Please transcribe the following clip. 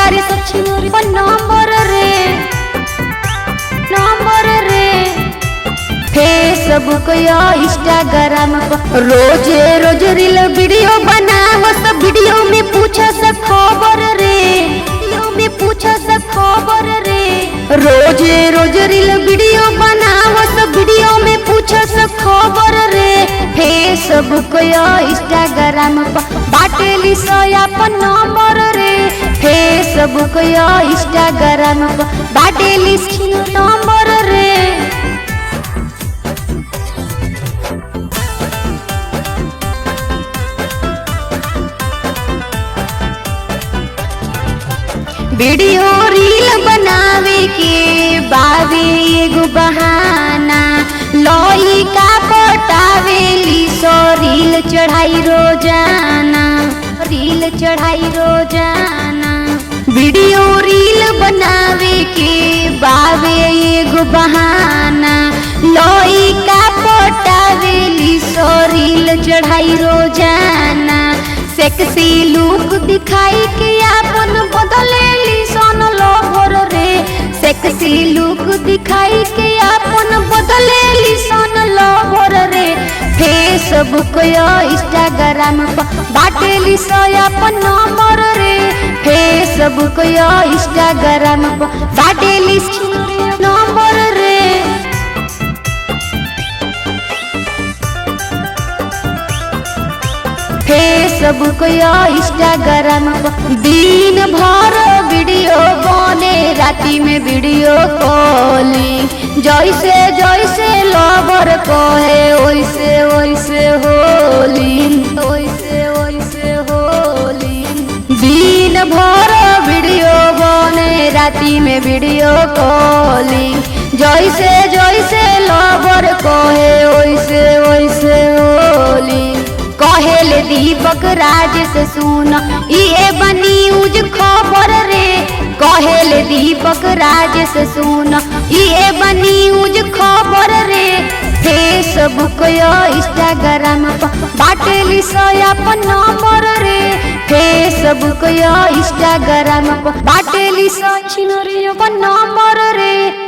तारी सचिनोरी नंबर रे फेसबुक या इंस्टाग्राम पर रोजे रोज रील वीडियो बनाओ सब वीडियो में पूछो सब खबर रे रोजे रोज रील वीडियो बनाओ सब वीडियो में पूछो सब खबर रे फेसबुक या इंस्टाग्राम पर बाटेली अपन नंबर रे फेसबुक या इंस्टाग्राम पर बाटेली नंबर रे वीडियो रील बनावे के बावे एगो बहाना लई का पटावेली सो रील चढ़ाई रोजाना वीडियो रील बनावे के बावे एगो बहाना लई का पटावेली सो रील चढ़ाई रोजाना सेक्सी लुक दिखाई के अपन बदलेली सन लोभर रे सेक्सी लुक दिखाई के अपन बदलेली सन लोभर रे फेसबुक या इंस्टाग्राम पर बाटेली अपन नंबर रे फेसबुक या इंस्टाग्राम पर बाटेली नंबर रे फेसबुक या इंस्टाग्राम पर दिन भर वीडियो बने राती में वीडियो कॉलिंग जैसे जैसे लवर कहे वैसे वैसे होलिंग दिन भर वीडियो बने राती में वीडियो कॉलिंग जैसे जैसे लवर कहे वैसे वैसे होलिंग कहेले दीपक राज से सुन ये बनी उज खबर रे कहेले दीपक राज से सुन ये बनी उज खबर रे फेसबुक या इंस्टाग्राम पर बाटेली अपन नंबर रे फेसबुक या इंस्टाग्राम पर बाटेली सचिनोरी नंबर रे।